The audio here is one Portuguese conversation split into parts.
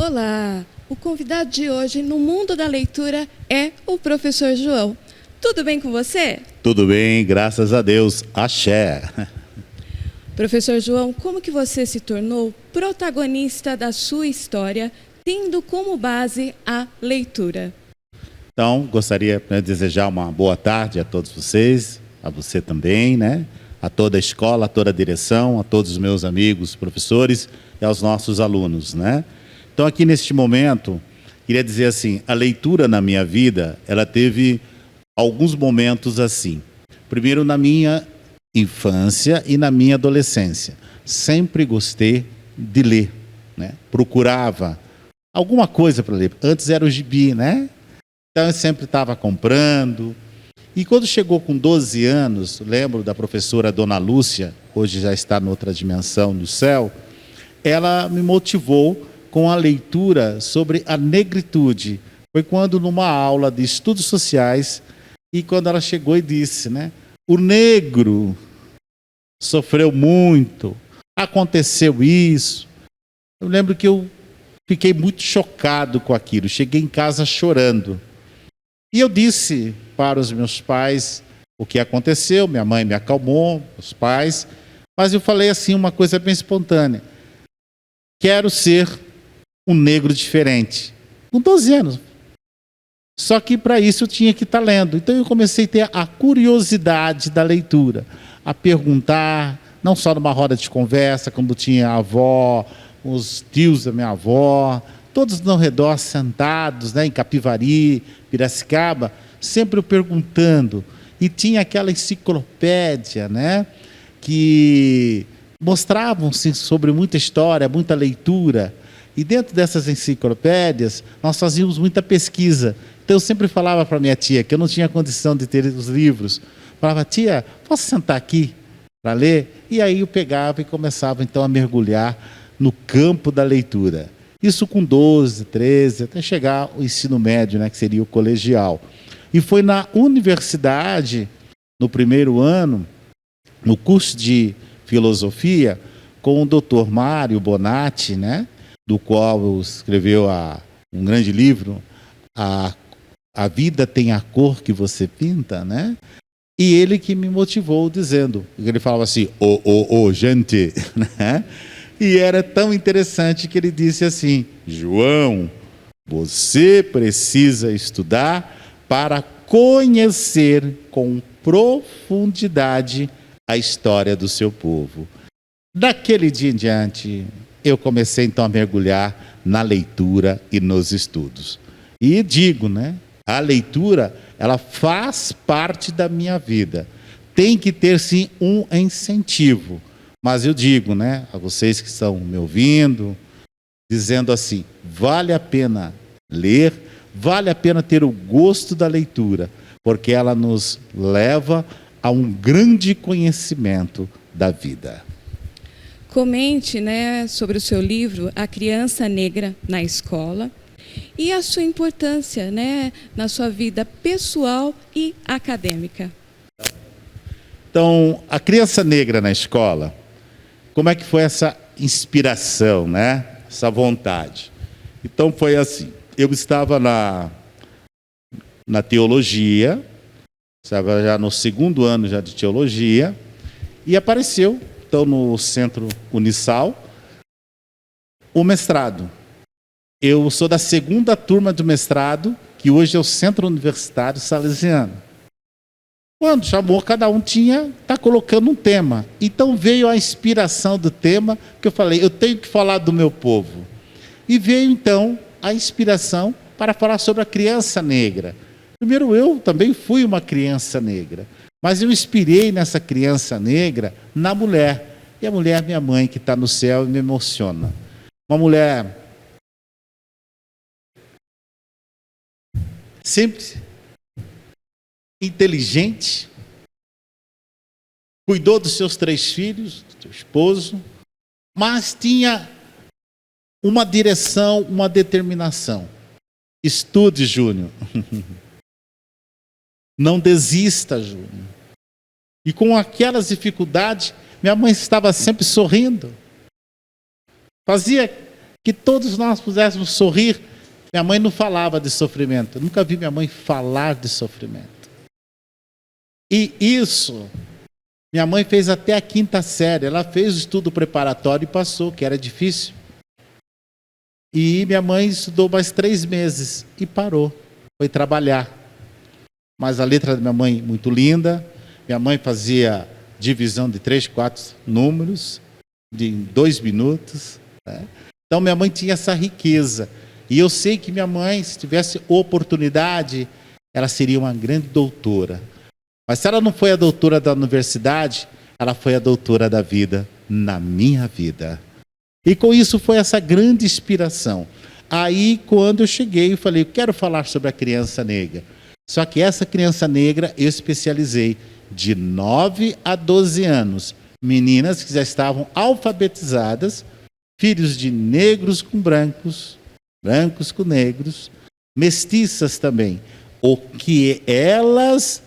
Olá! O convidado de hoje no mundo da leitura é o professor João. Tudo bem com você? Tudo bem, graças a Deus. Axé. Professor João, como que você se tornou protagonista da sua história, tendo como base a leitura? Então, gostaria de desejar uma boa tarde a todos vocês, a você também, né? A toda a escola, a toda a direção, a todos os meus amigos, professores e aos nossos alunos, né? Então, aqui neste momento, queria dizer assim, a leitura na minha vida, ela teve alguns momentos assim. Primeiro, na minha infância e na minha adolescência. Sempre gostei de ler, né? Procurava alguma coisa para ler. Antes era o gibi, né? Então, eu sempre estava comprando. E quando chegou com 12 anos, lembro da professora Dona Lúcia, hoje já está noutra dimensão do céu, ela me motivou com a leitura sobre a negritude. Foi quando numa aula de estudos sociais, e quando ela chegou e disse, né? O negro sofreu muito, aconteceu isso. Eu lembro que eu fiquei muito chocado com aquilo, cheguei em casa chorando. E eu disse para os meus pais o que aconteceu, minha mãe me acalmou, os pais, mas eu falei assim uma coisa bem espontânea. Quero ser um negro diferente. Com 12 anos. Só que para isso eu tinha que estar lendo. Então eu comecei a ter a curiosidade da leitura, a perguntar, não só numa roda de conversa, quando tinha a avó, os tios da minha avó, todos ao redor sentados, né, em Capivari, Piracicaba, sempre eu perguntando. E tinha aquela enciclopédia, né, que mostravam-se sobre muita história, muita leitura. E dentro dessas enciclopédias, nós fazíamos muita pesquisa. Então eu sempre falava para minha tia, que eu não tinha condição de ter os livros. Falava, tia, posso sentar aqui para ler? E aí eu pegava e começava então a mergulhar no campo da leitura. Isso com 12, 13, até chegar ao ensino médio, né, que seria o colegial. E foi na universidade, no primeiro ano, no curso de filosofia, com o Dr. Mário Bonatti, né, do qual escreveu um grande livro, A Vida Tem a Cor que Você Pinta, né? E ele que me motivou dizendo, ele falava assim, gente, né? E era tão interessante que ele disse assim, João, você precisa estudar para conhecer com profundidade a história do seu povo. Daquele dia em diante, eu comecei então a mergulhar na leitura e nos estudos. E digo, né? A leitura, ela faz parte da minha vida. Tem que ter, sim, um incentivo. Mas eu digo, né, a vocês que estão me ouvindo, dizendo assim, vale a pena ler, vale a pena ter o gosto da leitura, porque ela nos leva a um grande conhecimento da vida. Comente, né, sobre o seu livro, A Criança Negra na Escola, e a sua importância, né, na sua vida pessoal e acadêmica. Então, a criança negra na escola, como é que foi essa inspiração, né? Essa vontade? Então foi assim, eu estava na teologia, estava já no segundo ano já de teologia, e apareceu, então no Centro Unisal, o mestrado. Eu sou da segunda turma do mestrado, que hoje é o Centro Universitário Salesiano. Quando chamou, cada um está colocando um tema. Então veio a inspiração do tema, que eu falei, eu tenho que falar do meu povo. E veio então a inspiração para falar sobre a criança negra. Primeiro, eu também fui uma criança negra, mas eu inspirei nessa criança negra na mulher. E a mulher, minha mãe, que está no céu, me emociona. Uma mulher sempre inteligente, cuidou dos seus 3 filhos, do seu esposo, mas tinha uma direção, uma determinação. Estude, Júnior. Não desista, Júnior. E com aquelas dificuldades, minha mãe estava sempre sorrindo. Fazia que todos nós pudéssemos sorrir. Minha mãe não falava de sofrimento. Eu nunca vi minha mãe falar de sofrimento. E isso, minha mãe fez até a 5ª série. Ela fez o estudo preparatório e passou, que era difícil. E minha mãe estudou mais 3 meses e parou. Foi trabalhar. Mas a letra da minha mãe, muito linda. Minha mãe fazia divisão de 3, 4 números, de 2 minutos. Né? Então, minha mãe tinha essa riqueza. E eu sei que minha mãe, se tivesse oportunidade, ela seria uma grande doutora. Mas se ela não foi a doutora da universidade, ela foi a doutora da vida na minha vida. E com isso foi essa grande inspiração. Aí, quando eu cheguei, eu falei, eu quero falar sobre a criança negra. Só que essa criança negra eu especializei de 9 a 12 anos. Meninas que já estavam alfabetizadas, filhos de negros com brancos, brancos com negros, mestiças também. O que elas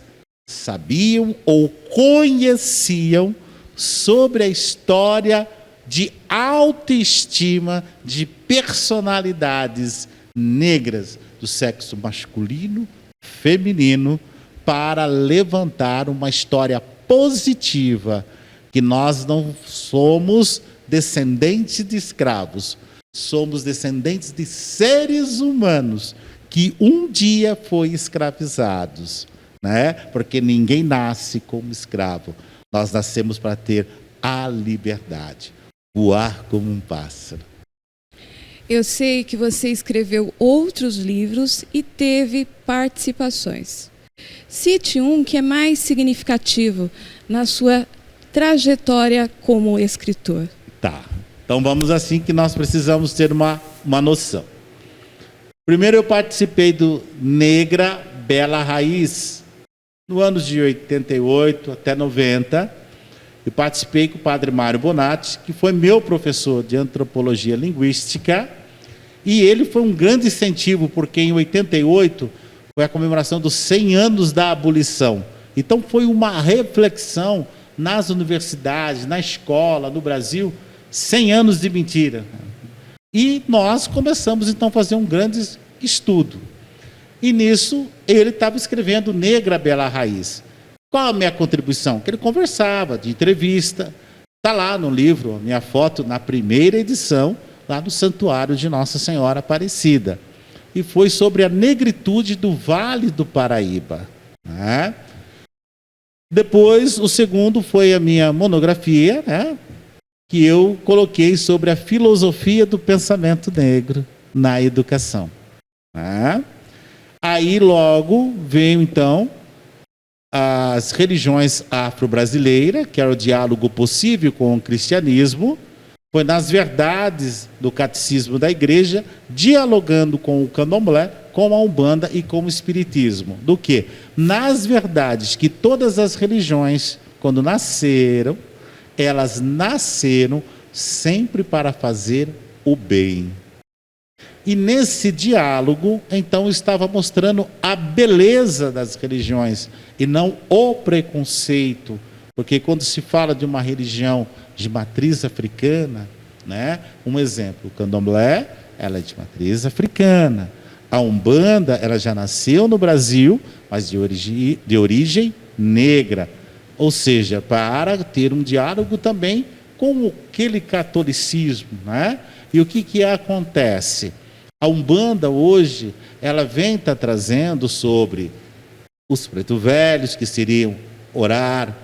sabiam ou conheciam sobre a história de autoestima de personalidades negras do sexo masculino, feminino, para levantar uma história positiva, que nós não somos descendentes de escravos, somos descendentes de seres humanos que um dia foram escravizados, né? Porque ninguém nasce como escravo. Nós nascemos para ter a liberdade, voar como um pássaro. Eu sei que você escreveu outros livros e teve participações. Cite um que é mais significativo na sua trajetória como escritor. Tá. Então vamos assim, que nós precisamos ter uma noção. Primeiro eu participei do Negra Bela Raiz, no ano de 88 até 90. E participei com o padre Mário Bonatti, que foi meu professor de antropologia linguística. E ele foi um grande incentivo, porque em 88 foi a comemoração dos 100 anos da abolição. Então foi uma reflexão nas universidades, na escola, no Brasil, 100 anos de mentira. E nós começamos então a fazer um grande estudo. E nisso ele estava escrevendo Negra Bela Raiz. Qual a minha contribuição? Que ele conversava, de entrevista. Está lá no livro, a minha foto na primeira edição, lá no Santuário de Nossa Senhora Aparecida. E foi sobre a negritude do Vale do Paraíba. Né? Depois, o segundo foi a minha monografia, né? Que eu coloquei sobre a filosofia do pensamento negro na educação. Né? Aí logo veio então as religiões afro-brasileiras, que era o diálogo possível com o cristianismo, foi nas verdades do catecismo da igreja, dialogando com o candomblé, com a umbanda e com o espiritismo. Do que? Nas verdades que todas as religiões, quando nasceram, elas nasceram sempre para fazer o bem. E nesse diálogo, então, estava mostrando a beleza das religiões e não o preconceito. Porque quando se fala de uma religião de matriz africana, né? Um exemplo, o candomblé, ela é de matriz africana. A umbanda, ela já nasceu no Brasil, mas de origem negra. Ou seja, para ter um diálogo também com aquele catolicismo, né? E o que acontece? A umbanda hoje, ela vem trazendo sobre os preto velhos, que seriam orar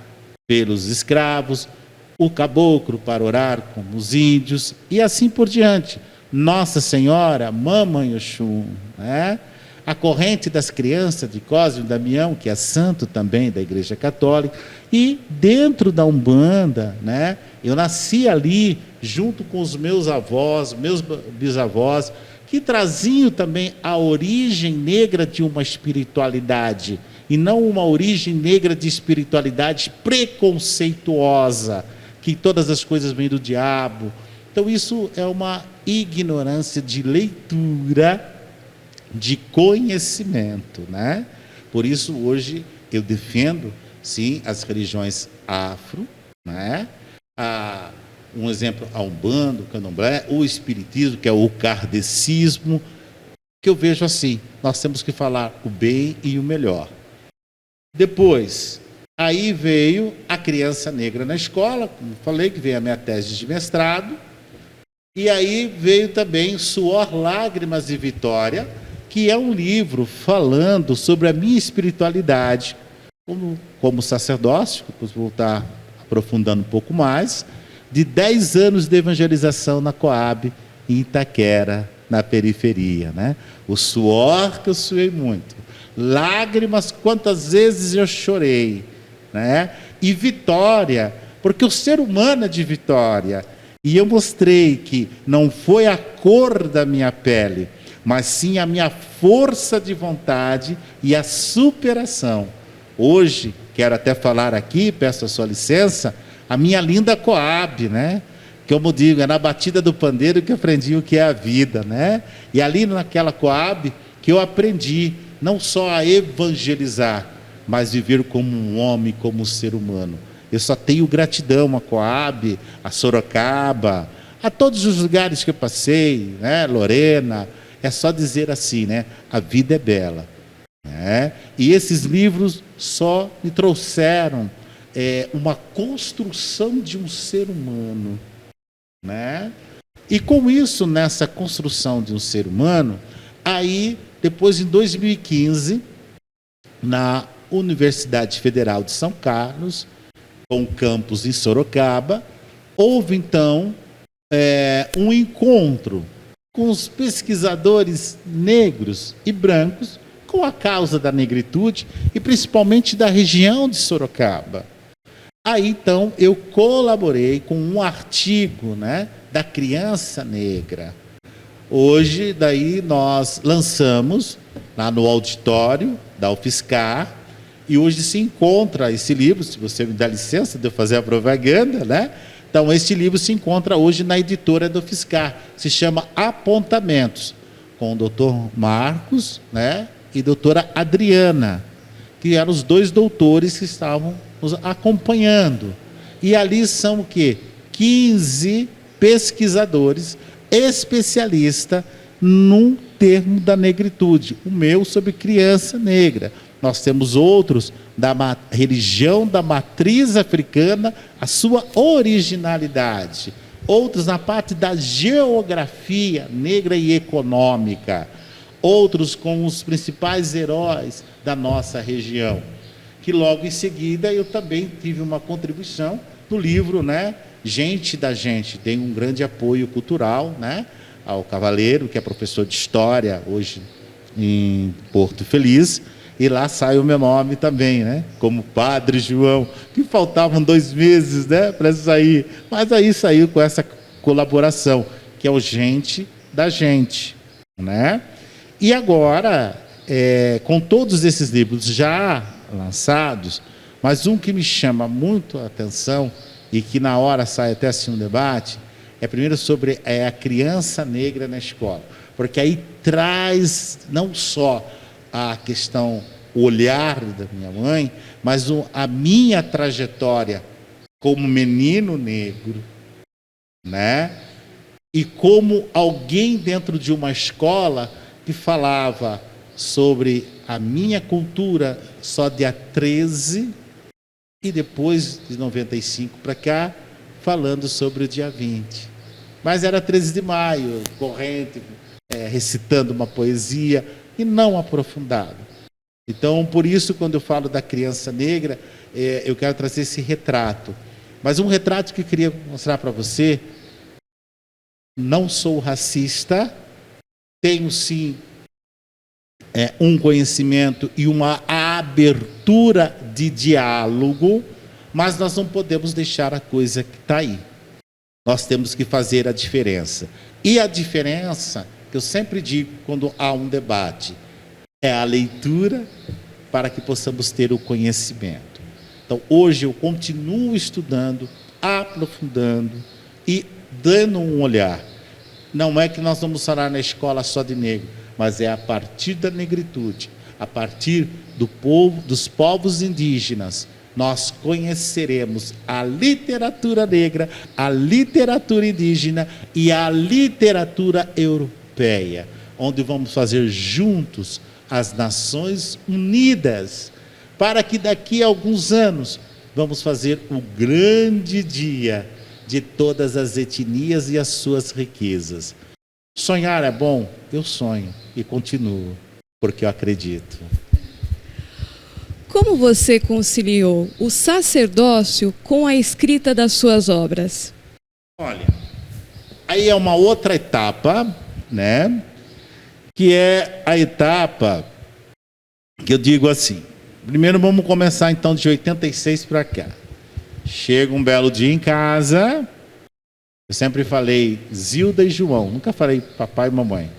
pelos escravos, o caboclo para orar com os índios, e assim por diante. Nossa Senhora, Mamãe Oxum, né? A corrente das crianças de Cosme e Damião, que é santo também da Igreja Católica, e dentro da Umbanda, né? Eu nasci ali, junto com os meus avós, meus bisavós, que traziam também a origem negra de uma espiritualidade, e não uma origem negra de espiritualidade preconceituosa, que todas as coisas vêm do diabo. Então isso é uma ignorância de leitura, de conhecimento, né? Por isso hoje eu defendo, sim, as religiões afro, né? um exemplo, a Umbanda, o Candomblé, o Espiritismo, que é o kardecismo, que eu vejo assim, nós temos que falar o bem e o melhor. Depois, aí veio a criança negra na escola, como falei, que veio a minha tese de mestrado, e aí veio também Suor, Lágrimas e Vitória, que é um livro falando sobre a minha espiritualidade, como sacerdócio, depois vou estar aprofundando um pouco mais, de 10 anos de evangelização na Coab, em Itaquera, na periferia, né? O suor que eu suei muito, lágrimas, quantas vezes eu chorei, né? E vitória, porque o ser humano é de vitória, e eu mostrei que não foi a cor da minha pele, mas sim a minha força de vontade e a superação. Hoje, quero até falar aqui, peço a sua licença, a minha linda Coab, né? Como digo, é na batida do pandeiro que eu aprendi o que é a vida, né? E ali naquela Coab que eu aprendi não só a evangelizar, mas viver como um homem, como um ser humano. Eu só tenho gratidão a Coab, a Sorocaba, a todos os lugares que eu passei, né? Lorena, é só dizer assim, né? A vida é bela, né? E esses livros só me trouxeram uma construção de um ser humano, né? E com isso, nessa construção de um ser humano, aí, depois em 2015, na Universidade Federal de São Carlos, com campus em Sorocaba, houve então um encontro com os pesquisadores negros e brancos com a causa da negritude e principalmente da região de Sorocaba. Aí, então, eu colaborei com um artigo, né, da criança negra. Hoje, daí, nós lançamos lá no auditório da UFSCar, e hoje se encontra esse livro, se você me dá licença de eu fazer a propaganda, né? Então, este livro se encontra hoje na editora da UFSCar, se chama Apontamentos, com o doutor Marcos, né, e doutora Adriana, que eram os dois doutores que estavam nos acompanhando. E ali são o quê? 15 pesquisadores especialistas num termo da negritude. O meu sobre criança negra. Nós temos outros da religião da matriz africana, a sua originalidade. Outros na parte da geografia negra e econômica. Outros com os principais heróis da nossa região. Que logo em seguida eu também tive uma contribuição no livro, né? Gente da Gente, tem um grande apoio cultural, né? Ao Cavaleiro, que é professor de História, hoje em Porto Feliz, e lá sai o meu nome também, né? Como Padre João, que faltavam 2 meses, né? Para sair, mas aí saiu com essa colaboração, que é o Gente da Gente, né? E agora, com todos esses livros já lançados, mas um que me chama muito a atenção e que na hora sai até assim um debate, é primeiro sobre a criança negra na escola, porque aí traz não só a questão, o olhar da minha mãe, mas a minha trajetória como menino negro, né? E como alguém dentro de uma escola que falava sobre a minha cultura só dia 13 e depois de 95 para cá, falando sobre o dia 20. Mas era 13 de maio, corrente, recitando uma poesia e não aprofundado. Então, por isso, quando eu falo da criança negra, eu quero trazer esse retrato. Mas um retrato que eu queria mostrar para você, não sou racista, tenho sim um conhecimento e uma abertura de diálogo, mas nós não podemos deixar a coisa que está aí. Nós temos que fazer a diferença. E a diferença, que eu sempre digo quando há um debate, é a leitura para que possamos ter o conhecimento. Então, hoje eu continuo estudando, aprofundando e dando um olhar. Não é que nós vamos falar na escola só de negro, mas é a partir da negritude, a partir do povo, dos povos indígenas, nós conheceremos a literatura negra, a literatura indígena e a literatura europeia, onde vamos fazer juntos as Nações Unidas, para que daqui a alguns anos vamos fazer o grande dia de todas as etnias e as suas riquezas. Sonhar é bom? Eu sonho e continuo, porque eu acredito. Como você conciliou o sacerdócio com a escrita das suas obras? Olha, aí é uma outra etapa, né? Que é a etapa que eu digo assim. Primeiro vamos começar então de 86 para cá. Chega um belo dia em casa. Eu sempre falei Zilda e João, nunca falei papai e mamãe.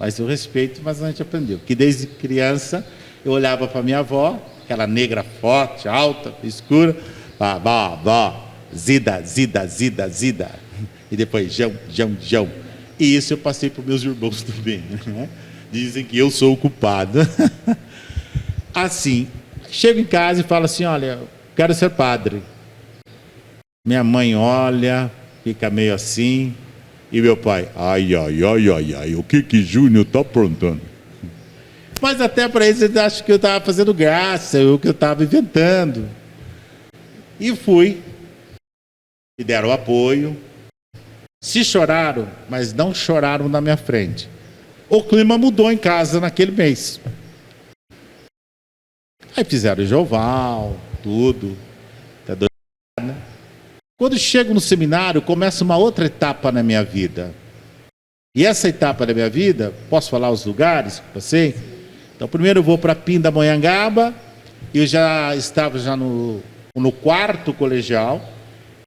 Mas eu respeito, mas a gente aprendeu. Que desde criança eu olhava para minha avó, aquela negra forte, alta, escura, vó, Zida, Zida, Zida, Zida. E depois Jão. E isso eu passei para os meus irmãos também, né? Dizem que eu sou o culpado. Assim, chego em casa e falo assim, olha, quero ser padre. Minha mãe olha, fica meio assim, e meu pai, ai, o que Júnior está aprontando? Mas até para eles acham que eu estava fazendo graça, ou que eu estava inventando. E fui, me deram apoio, se choraram, mas não choraram na minha frente. O clima mudou em casa naquele mês. Aí fizeram o enxoval, tudo. Quando chego no seminário, começa uma outra etapa na minha vida. E essa etapa da minha vida, posso falar os lugares com você? Então, primeiro eu vou para Pindamonhangaba. Eu já estava no quarto colegial.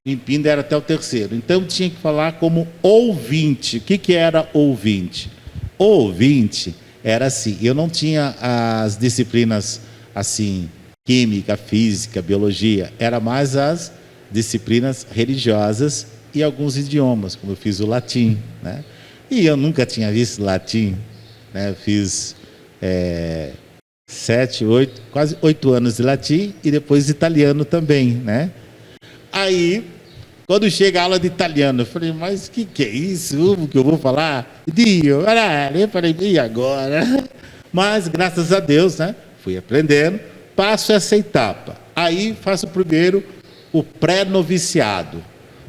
Em Pinda era até o terceiro. Então, eu tinha que falar como ouvinte. O que era ouvinte? Ouvinte era assim, eu não tinha as disciplinas assim, química, física, biologia, era mais as disciplinas religiosas e alguns idiomas, como eu fiz o latim, né? E eu nunca tinha visto latim, né? Eu fiz quase 8 anos de latim e depois italiano também, né? Aí, quando chega a aula de italiano, eu falei, mas que é isso? O que eu vou falar? Dio, eu falei, e agora? Mas, graças a Deus, né? Fui aprendendo, passo essa etapa. Aí, faço primeiro o pré-noviciado.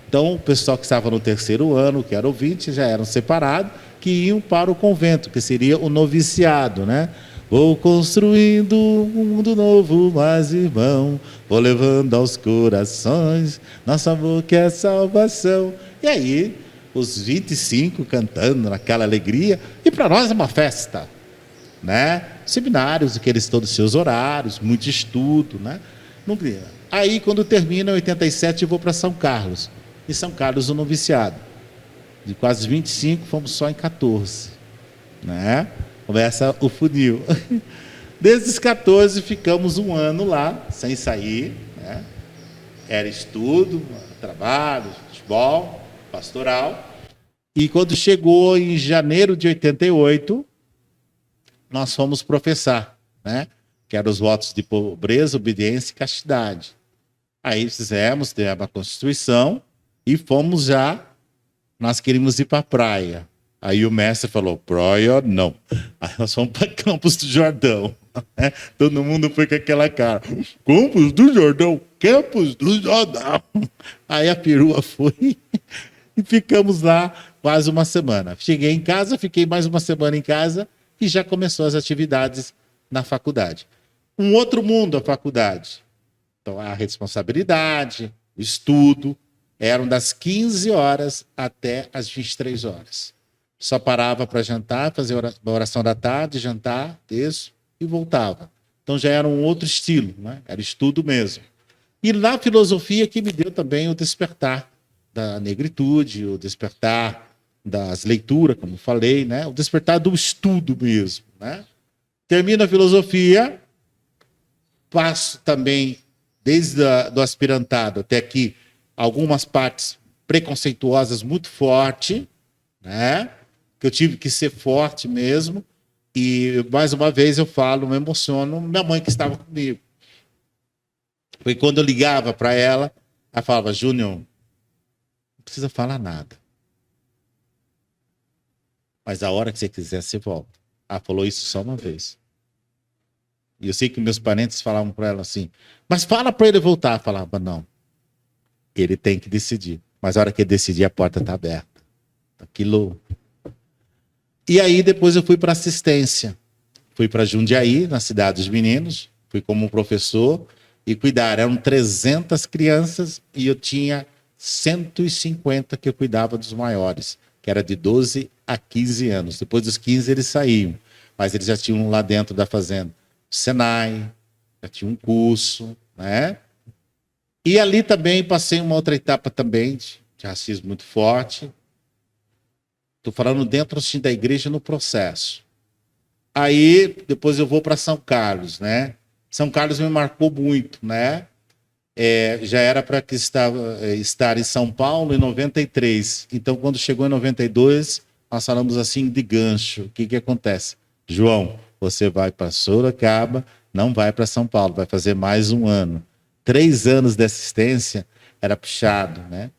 Então, o pessoal que estava no terceiro ano, que era ouvinte, já eram separados, que iam para o convento, que seria o noviciado, né? Vou construindo um mundo novo, mas irmão, vou levando aos corações nosso amor que é salvação. E aí, os 25 cantando naquela alegria, e para nós é uma festa, né? Seminários, aqueles todos os seus horários, muito estudo, né? Aí, quando termina, em 87, eu vou para São Carlos. E São Carlos, o noviciado. De quase 25, fomos só em 14, né? Começa o funil. Desde os 14 ficamos um ano lá, sem sair, né? Era estudo, trabalho, futebol, pastoral. E quando chegou em janeiro de 88, nós fomos professar, né? Que eram os votos de pobreza, obediência e castidade. Aí fizemos a Constituição e fomos já, nós queríamos ir para a praia. Aí o mestre falou, praia não. Aí nós fomos para Campos do Jordão. Todo mundo foi com aquela cara. Campos do Jordão, Campos do Jordão. Aí a perua foi e ficamos lá quase uma semana. Cheguei em casa, fiquei mais uma semana em casa e já começou as atividades na faculdade. Um outro mundo a faculdade. Então a responsabilidade, o estudo, eram das 15 horas até as 23 horas. Só parava para jantar, fazer a oração da tarde, jantar, isso, e voltava. Então já era um outro estilo, né? Era estudo mesmo. E na filosofia que me deu também o despertar da negritude, o despertar das leituras, como falei, né? O despertar do estudo mesmo, né? Termino a filosofia, passo também, desde do aspirantado até aqui, algumas partes preconceituosas muito forte, né? Que eu tive que ser forte mesmo. E, mais uma vez, eu falo, me emociono, minha mãe que estava comigo. Foi quando eu ligava para ela, ela falava, Júnior, não precisa falar nada. Mas a hora que você quiser, você volta. Ela falou isso só uma vez. E eu sei que meus parentes falavam para ela assim, mas fala para ele voltar. Ela falava, não, ele tem que decidir. Mas a hora que ele decidir, a porta está aberta. Aquilo. E aí depois eu fui para assistência. Fui para Jundiaí, na cidade dos meninos. Fui como professor e cuidar. Eram 300 crianças e eu tinha 150 que eu cuidava dos maiores, que era de 12 a 15 anos. Depois dos 15 eles saíam, mas eles já tinham lá dentro da fazenda o Senai, já tinha um curso, né? E ali também passei uma outra etapa também de racismo muito forte. Estou falando dentro assim, da igreja no processo. Aí depois eu vou para São Carlos, né? São Carlos me marcou muito, né? Já era para que estar em São Paulo em 93. Então, quando chegou em 92, nós falamos assim de gancho. O que acontece? João, você vai para Sorocaba, não vai para São Paulo, vai fazer mais um ano. 3 anos de assistência era puxado, né?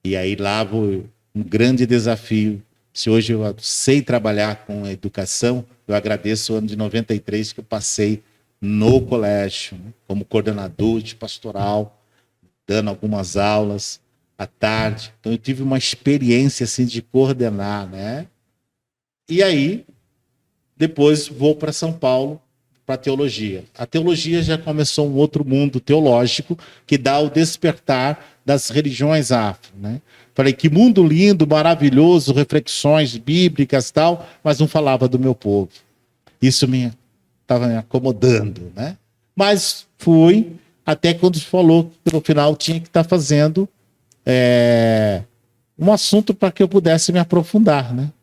E aí lá vou um grande desafio. Se hoje eu sei trabalhar com a educação, eu agradeço o ano de 93 que eu passei no colégio, né? Como coordenador de pastoral, dando algumas aulas à tarde. Então eu tive uma experiência assim de coordenar, né? E aí depois vou para São Paulo para teologia. A teologia já começou um outro mundo teológico que dá o despertar das religiões afro, né? Falei que mundo lindo, maravilhoso, reflexões bíblicas tal, mas não falava do meu povo. Isso estava me acomodando, né? Mas fui até quando falou que no final tinha que estar fazendo um assunto para que eu pudesse me aprofundar, né?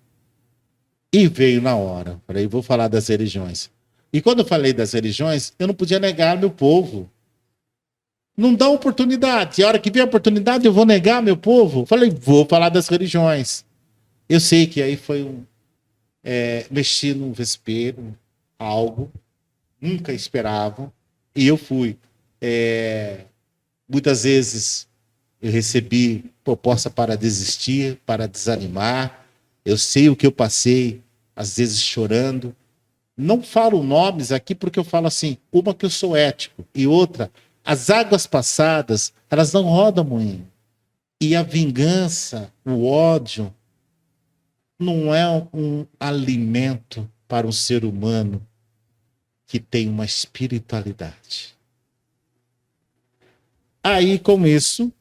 E veio na hora. Falei, vou falar das religiões. E quando eu falei das religiões, eu não podia negar meu povo. Não dá oportunidade. E a hora que vier a oportunidade, eu vou negar meu povo. Falei, vou falar das religiões. Eu sei que aí foi mexer num vespeiro, algo, nunca esperavam. E eu fui. Muitas vezes eu recebi proposta para desistir, para desanimar. Eu sei o que eu passei, às vezes chorando. Não falo nomes aqui porque eu falo assim, uma que eu sou ético e outra, as águas passadas, elas não rodam moinho. E a vingança, o ódio, não é um alimento para um ser humano que tem uma espiritualidade. Aí, com isso,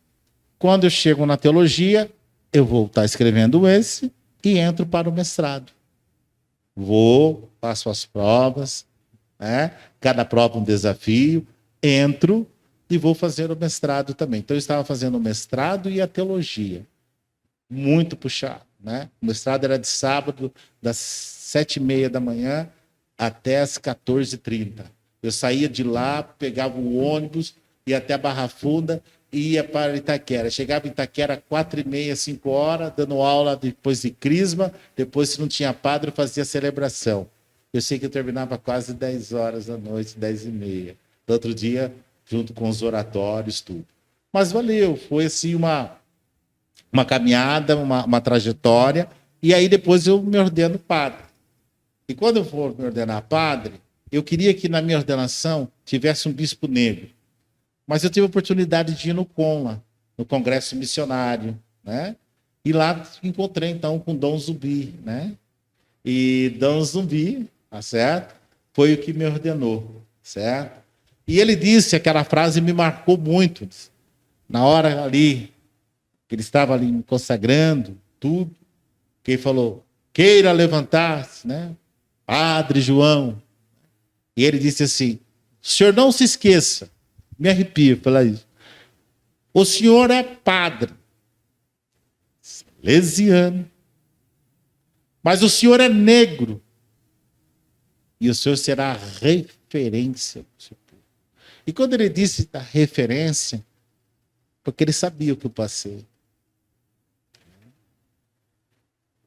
quando eu chego na teologia, eu vou estar escrevendo esse e entro para o mestrado. Vou, faço as provas, né? Cada prova um desafio, entro e vou fazer o mestrado também. Então, eu estava fazendo o mestrado e a teologia. Muito puxado, né? O mestrado era de sábado, das 7h30 da manhã até as 14h30. Eu saía de lá, pegava o ônibus, ia até a Barra Funda e ia para Itaquera. Chegava em Itaquera 4h30, 5h, dando aula depois de crisma. Depois, se não tinha padre, eu fazia celebração. Eu sei que eu terminava quase 10 horas da noite, 10h30. No outro dia, junto com os oratórios, tudo. Mas valeu, foi assim uma caminhada, uma trajetória. E aí depois eu me ordeno padre. E quando eu for me ordenar padre, eu queria que na minha ordenação tivesse um bispo negro. Mas eu tive a oportunidade de ir no CONLA, no Congresso Missionário, né? E lá encontrei, então, com Dom Zumbi, né? E Dom Zumbi, tá certo? Foi o que me ordenou, certo? E ele disse, aquela frase me marcou muito. Na hora ali, que ele estava ali me consagrando, tudo, que ele falou, queira levantar-se, né? Padre João. E ele disse assim, o senhor não se esqueça, me arrepio falar isso. O senhor é padre, salesiano, mas o senhor é negro. E o senhor será referência. E quando ele disse da referência, porque ele sabia o que eu passei.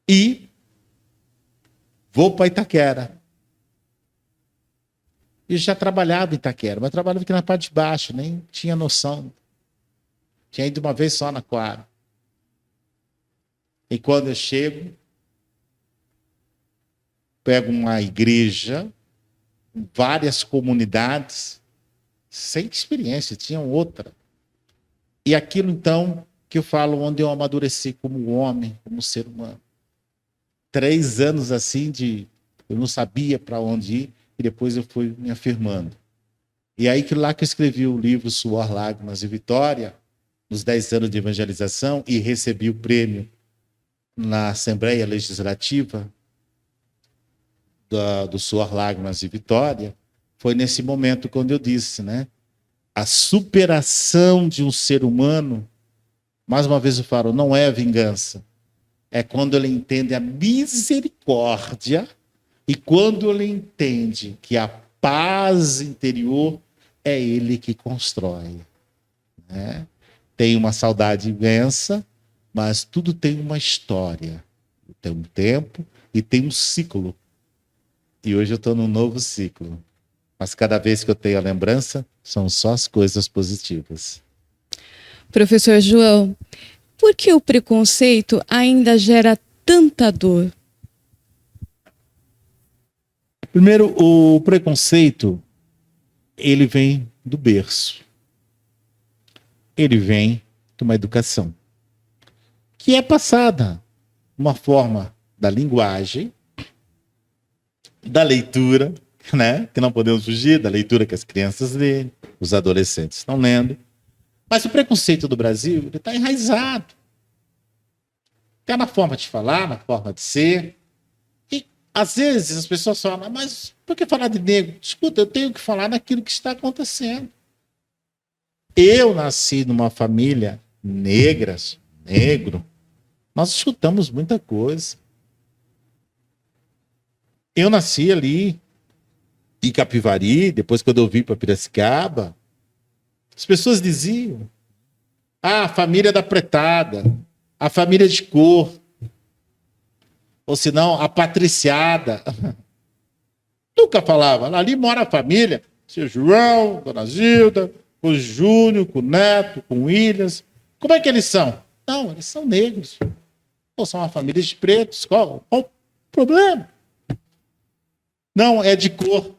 E vou para Itaquera. Eu já trabalhava em Itaquera, mas trabalhava aqui na parte de baixo, nem tinha noção. Tinha ido uma vez só na quadra. E quando eu chego, pego uma igreja, várias comunidades, sem experiência, tinham outra. E aquilo, então, que eu falo, onde eu amadureci como homem, como ser humano. 3 anos assim eu não sabia para onde ir, e depois eu fui me afirmando. E aí que lá que eu escrevi o livro Suor, Lágrimas e Vitória, nos 10 anos de evangelização, e recebi o prêmio na Assembleia Legislativa do Suor, Lágrimas e Vitória, foi nesse momento quando eu disse, né? A superação de um ser humano, mais uma vez eu falo, não é a vingança. É quando ele entende a misericórdia e quando ele entende que a paz interior é ele que constrói. Né? Tem uma saudade imensa, mas tudo tem uma história. Tem um tempo e tem um ciclo. E hoje eu estou num novo ciclo. Mas cada vez que eu tenho a lembrança, são só as coisas positivas. Professor João, por que o preconceito ainda gera tanta dor? Primeiro, o preconceito, ele vem do berço. Ele vem de uma educação que é passada uma forma da linguagem, da leitura, né? Que não podemos fugir, da leitura que as crianças lêem, os adolescentes estão lendo. Mas o preconceito do Brasil está enraizado. Está na forma de falar, na forma de ser. E, às vezes, as pessoas falam, mas por que falar de negro? Escuta, eu tenho que falar naquilo que está acontecendo. Eu nasci numa família negra, negro. Nós escutamos muita coisa. Eu nasci ali em Capivari, depois quando eu vim para Piracicaba, as pessoas diziam, a família da pretada, a família de cor, ou senão a patriciada. Nunca falava, ali mora a família, seu João, Dona Zilda, com o Júnior, com o Neto, com o Williams. Como é que eles são? Não, eles são negros. Ou são uma família de pretos, qual o problema? Não, é de cor.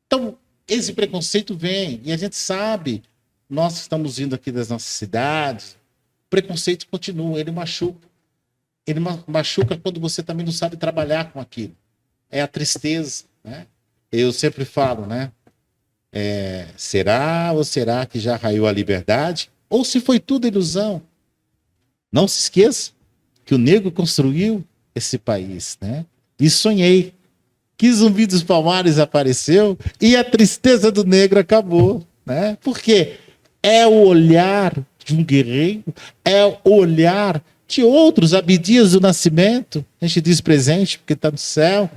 Então, esse preconceito vem, e a gente sabe, nós que estamos vindo aqui das nossas cidades, o preconceito continua, ele machuca. Ele machuca quando você também não sabe trabalhar com aquilo. É a tristeza, né? Eu sempre falo, né? Será ou será que já raiou a liberdade? Ou se foi tudo ilusão? Não se esqueça que o negro construiu esse país, né? E sonhei que Zumbi dos Palmares apareceu e a tristeza do negro acabou, né? Porque é o olhar de um guerreiro, é o olhar de outros, Abdias do Nascimento, a gente diz presente porque está no céu,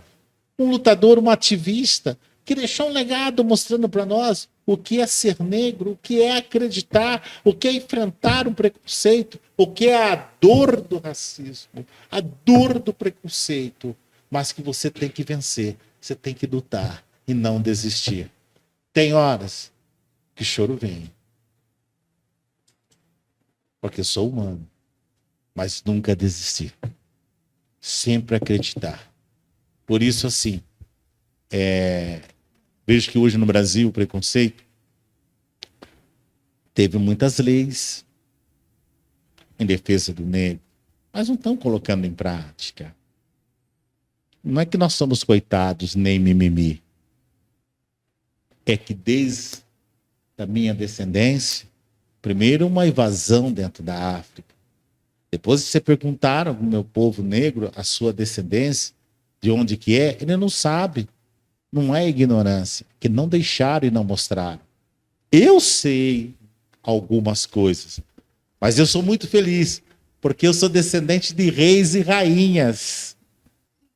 um lutador, um ativista, que deixou um legado mostrando para nós o que é ser negro, o que é acreditar, o que é enfrentar um preconceito, o que é a dor do racismo, a dor do preconceito, mas que você tem que vencer, você tem que lutar e não desistir. Tem horas que choro vem, porque eu sou humano, mas nunca desistir, sempre acreditar. Por isso, assim, vejo que hoje no Brasil o preconceito teve muitas leis em defesa do negro, mas não estão colocando em prática. Não é que nós somos coitados, nem mimimi. É que desde a minha descendência, primeiro uma invasão dentro da África. Depois se você perguntar ao meu povo negro, a sua descendência, de onde que é, ele não sabe. Não é ignorância, que não deixaram e não mostraram. Eu sei algumas coisas, mas eu sou muito feliz, porque eu sou descendente de reis e rainhas.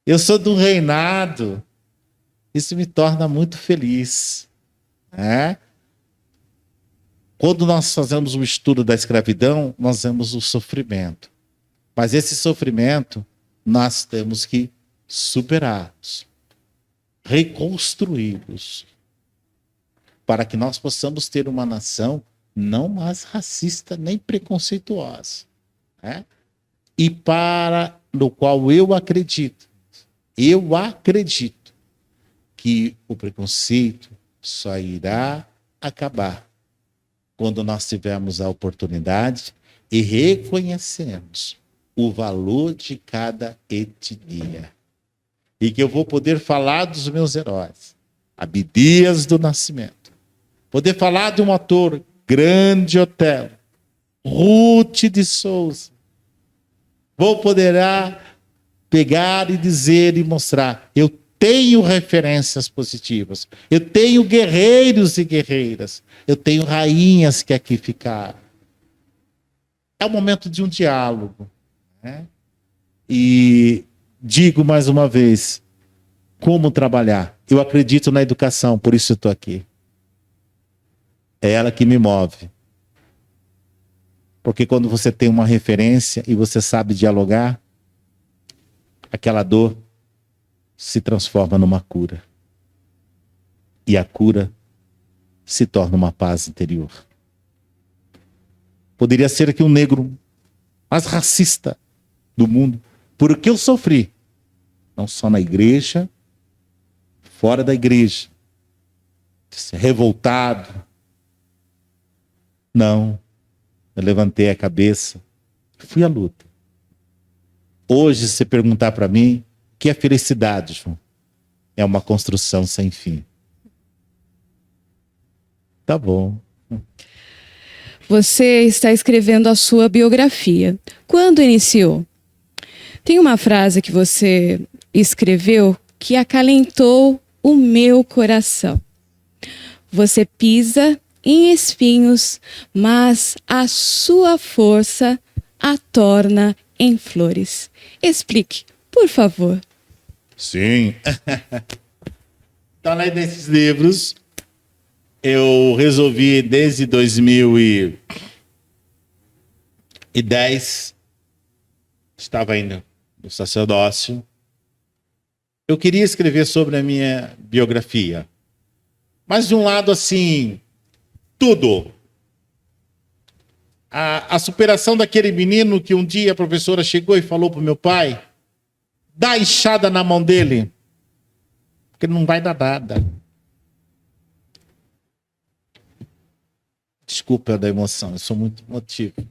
Eu sou do reinado. Isso me torna muito feliz. Quando nós fazemos um estudo da escravidão, nós vemos o sofrimento. Mas esse sofrimento, nós temos que superar. reconstruí-los, para que nós possamos ter uma nação não mais racista nem preconceituosa, né? E para no qual eu acredito que o preconceito só irá acabar quando nós tivermos a oportunidade e reconhecermos o valor de cada etnia. E que eu vou poder falar dos meus heróis, Abdias do Nascimento, poder falar de um ator, Grande Otelo, Ruth de Souza. Vou poder pegar e dizer e mostrar, eu tenho referências positivas, eu tenho guerreiros e guerreiras, eu tenho rainhas que aqui ficaram. É o momento de um diálogo, né? E digo mais uma vez, como trabalhar? Eu acredito na educação, por isso eu estou aqui. É ela que me move. Porque quando você tem uma referência e você sabe dialogar, aquela dor se transforma numa cura. E a cura se torna uma paz interior. Poderia ser aqui um negro mais racista do mundo, por o que eu sofri, não só na igreja, fora da igreja, revoltado. Não, eu levantei a cabeça, fui à luta. Hoje, se você perguntar para mim, o que é felicidade, João? É uma construção sem fim. Tá bom. Você está escrevendo a sua biografia. Quando iniciou? Tem uma frase que você escreveu que acalentou o meu coração. Você pisa em espinhos, mas a sua força a torna em flores. Explique, por favor. Sim. Então, além desses livros, eu resolvi desde 2010, estava ainda no sacerdócio, eu queria escrever sobre a minha biografia. Mas de um lado assim, tudo. A superação daquele menino que um dia a professora chegou e falou para o meu pai, dá a enxada na mão dele, porque não vai dar nada. Desculpa da emoção, eu sou muito emotivo.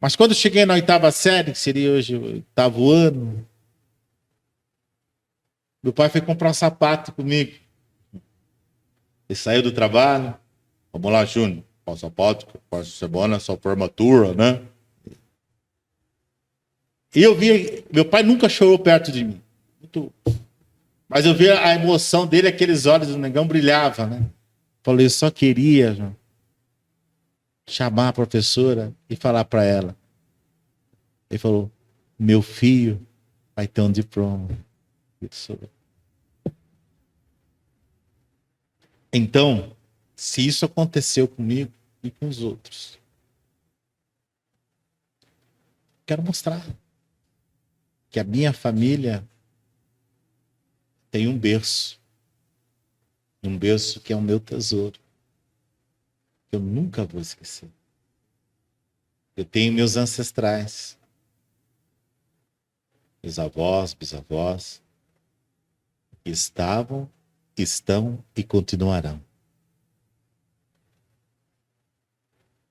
Mas quando eu cheguei na 8ª série, que seria hoje o 8º ano, meu pai foi comprar um sapato comigo. Ele saiu do trabalho. Vamos lá, Júnior. Qual sapato? Próxima semana é sua formatura, né? E eu vi, meu pai nunca chorou perto de mim. Mas eu vi a emoção dele, aqueles olhos do negão brilhavam, né? Falei, eu só queria, João, chamar a professora e falar para ela. Ele falou, meu filho vai ter um diploma. Então, se isso aconteceu comigo e com os outros, quero mostrar que a minha família tem um berço que é o meu tesouro, que eu nunca vou esquecer. Eu tenho meus ancestrais, meus avós, bisavós, que estavam, estão e continuarão.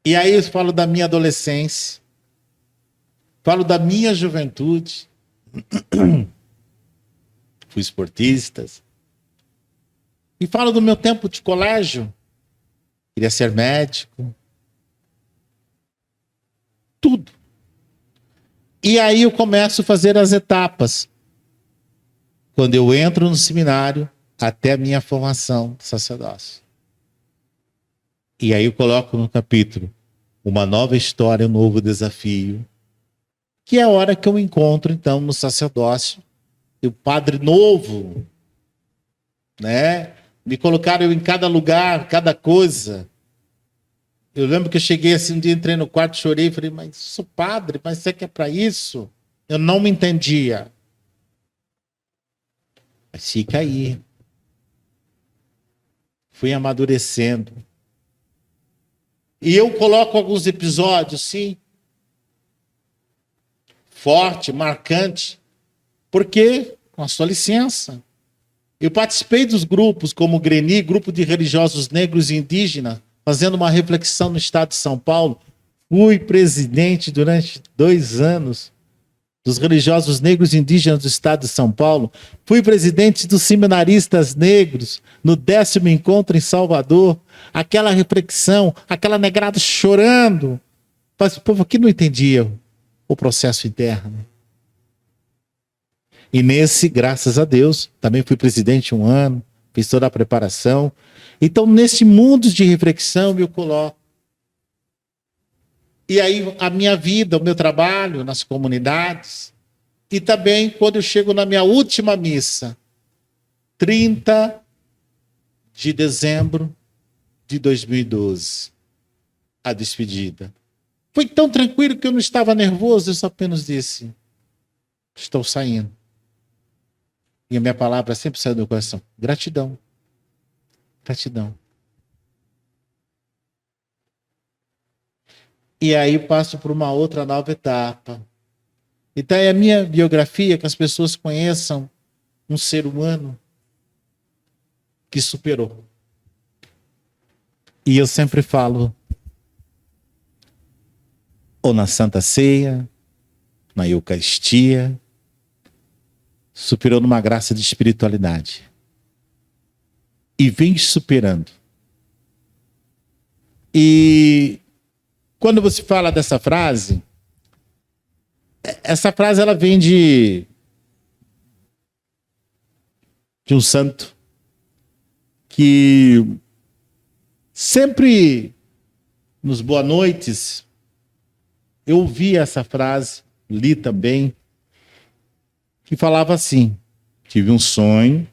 E aí eu falo da minha adolescência, falo da minha juventude, fui esportista, e falo do meu tempo de colégio, queria ser médico, tudo. E aí eu começo a fazer as etapas. Quando eu entro no seminário, até a minha formação de sacerdócio. E aí eu coloco no capítulo uma nova história, um novo desafio, que é a hora que eu encontro, então, no sacerdócio, o padre novo, né? Me colocaram em cada lugar, cada coisa. Eu lembro que eu cheguei assim, um dia entrei no quarto, chorei, falei, mas sou padre, mas você que é para isso? Eu não me entendia. Mas fica aí. Fui amadurecendo. E eu coloco alguns episódios, sim, forte, marcante, porque, com a sua licença, eu participei dos grupos como o GRENI, Grupo de Religiosos Negros e Indígenas, fazendo uma reflexão no estado de São Paulo. Fui presidente durante 2 anos dos religiosos negros e indígenas do estado de São Paulo. Fui presidente dos seminaristas negros no 10º encontro em Salvador. Aquela reflexão, aquela negrada chorando. Mas o povo aqui não entendia o processo interno. E nesse, graças a Deus, também fui presidente 1 ano, fiz toda a preparação. Então, nesse mundo de reflexão, eu coloco. E aí, a minha vida, o meu trabalho nas comunidades. E também, quando eu chego na minha última missa, 30 de dezembro de 2012, a despedida. Foi tão tranquilo que eu não estava nervoso, eu só apenas disse, estou saindo. E a minha palavra sempre saiu do meu coração, gratidão. Gratidão. E aí passo por uma outra nova etapa. Então é a minha biografia, que as pessoas conheçam um ser humano que superou. E eu sempre falo, ou na Santa Ceia, na Eucaristia, superou numa graça de espiritualidade. E vem superando. E quando você fala dessa frase, essa frase ela vem de um santo que sempre nos boa noites eu ouvi essa frase, li também, que falava assim, tive um sonho,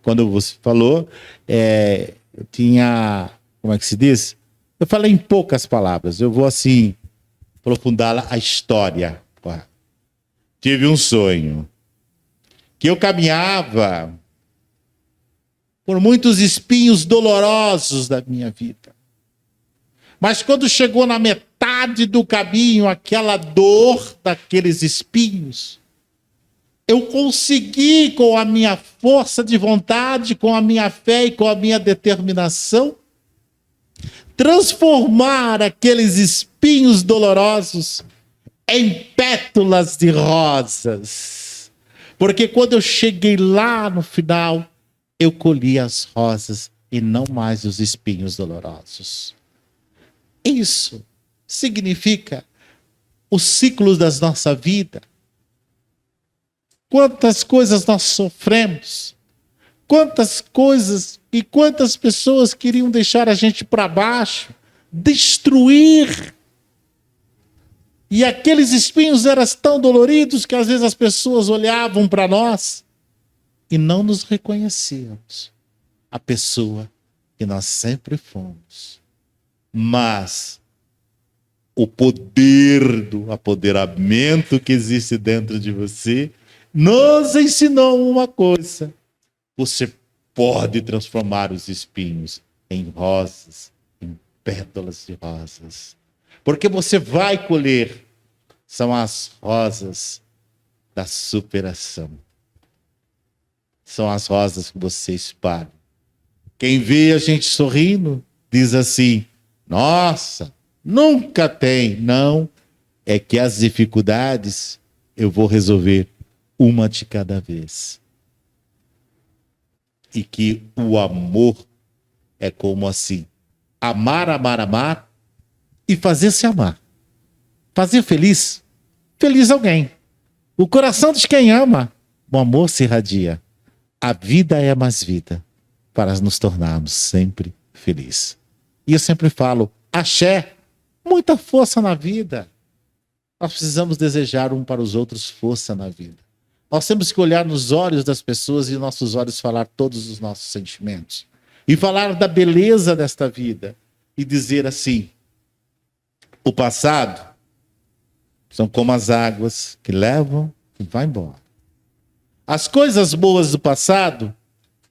quando você falou, eu tinha, como é que se diz? Eu falei em poucas palavras, eu vou assim, aprofundar a história. Tive um sonho, que eu caminhava por muitos espinhos dolorosos da minha vida. Mas quando chegou na metade do caminho, aquela dor daqueles espinhos, eu consegui, com a minha força de vontade, com a minha fé e com a minha determinação, transformar aqueles espinhos dolorosos em pétalas de rosas. Porque quando eu cheguei lá no final, eu colhi as rosas e não mais os espinhos dolorosos. Isso significa os ciclos da nossa vida. Quantas coisas nós sofremos, quantas coisas e quantas pessoas queriam deixar a gente para baixo, destruir. E aqueles espinhos eram tão doloridos que às vezes as pessoas olhavam para nós e não nos reconhecíamos a pessoa que nós sempre fomos. Mas o poder do apoderamento que existe dentro de você nos ensinou uma coisa. Você pode transformar os espinhos em rosas, em pétalas de rosas. Porque você vai colher, são as rosas da superação. São as rosas que você espalha. Quem vê a gente sorrindo, diz assim, nossa, nunca tem. Não, é que as dificuldades eu vou resolver uma de cada vez. E que o amor é como assim, amar, amar, amar, e fazer-se amar. Fazer feliz alguém. O coração de quem ama, o amor se irradia. A vida é mais vida, para nos tornarmos sempre felizes. E eu sempre falo, axé, muita força na vida. Nós precisamos desejar um para os outros força na vida. Nós temos que olhar nos olhos das pessoas e nossos olhos falar todos os nossos sentimentos. E falar da beleza desta vida. E dizer assim, o passado são como as águas que levam e vai embora. As coisas boas do passado,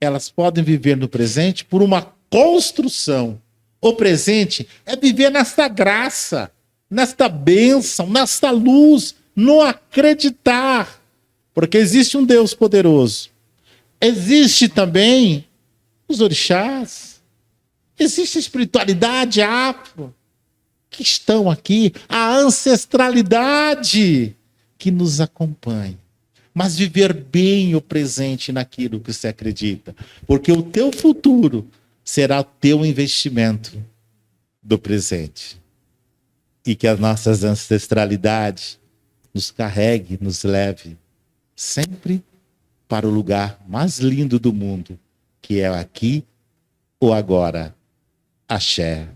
elas podem viver no presente por uma construção. O presente é viver nesta graça, nesta bênção, nesta luz, no acreditar. Porque existe um Deus poderoso. Existe também os orixás. Existe a espiritualidade afro que estão aqui, a ancestralidade que nos acompanha. Mas viver bem o presente naquilo que você acredita. Porque o teu futuro será o teu investimento do presente. E que as nossas ancestralidades nos carregue, nos leve sempre para o lugar mais lindo do mundo, que é aqui ou agora. Axé.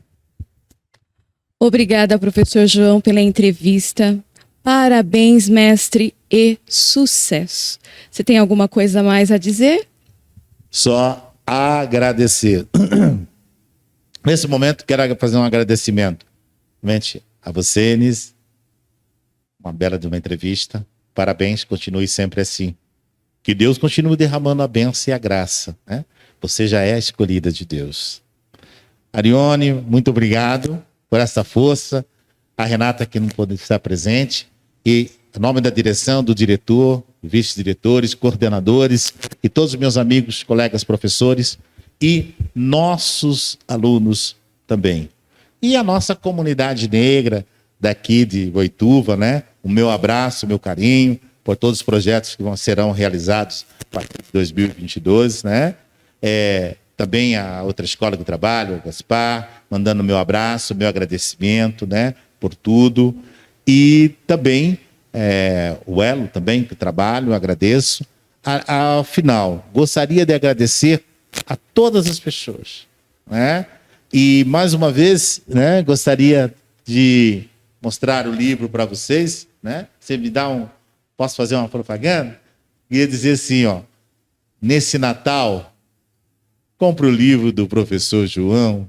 Obrigada, professor João, pela entrevista. Parabéns, mestre, e sucesso. Você tem alguma coisa mais a dizer? Só agradecer. Nesse momento, quero fazer um agradecimento. Realmente, a você, Enis, uma bela de uma entrevista. Parabéns, continue sempre assim. Que Deus continue derramando a bênção e a graça, né? Você já é a escolhida de Deus. Arione, muito obrigado por essa força. A Renata, que não pôde estar presente. E em nome da direção, do diretor, vice-diretores, coordenadores e todos os meus amigos, colegas, professores e nossos alunos também. E a nossa comunidade negra daqui de Boituva, né? O meu abraço, o meu carinho por todos os projetos que serão realizados a partir de 2022, né? Também a outra escola que eu trabalho, o Gaspar, mandando meu abraço, meu agradecimento, né? Por tudo. E também o Elo também, que eu trabalho, eu agradeço. Ao final, gostaria de agradecer a todas as pessoas, né? E, mais uma vez, né, gostaria de mostrar o livro para vocês, né? Você me dá Posso fazer uma propaganda? Queria dizer assim, ó, nesse Natal, compre o livro do professor João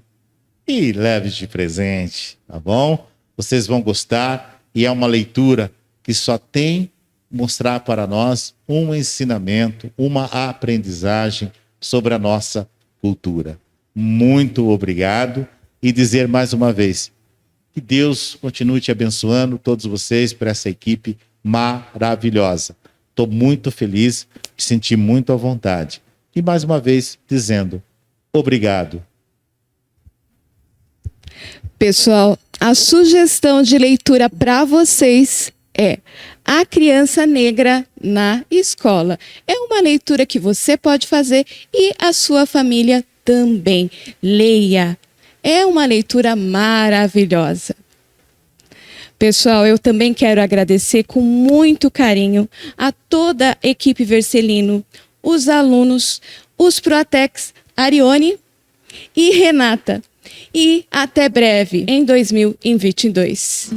e leve de presente, tá bom? Vocês vão gostar e é uma leitura que só tem mostrar para nós um ensinamento, uma aprendizagem sobre a nossa cultura. Muito obrigado e dizer mais uma vez que Deus continue te abençoando, todos vocês, por essa equipe maravilhosa. Estou muito feliz, me senti muito à vontade. E mais uma vez dizendo obrigado. Pessoal, a sugestão de leitura para vocês é A Criança Negra na Escola. É uma leitura que você pode fazer e a sua família também. Leia. É uma leitura maravilhosa. Pessoal, eu também quero agradecer com muito carinho a toda a equipe Vercelino, os alunos, os Proatecs, Arione e Renata. E até breve, em 2022.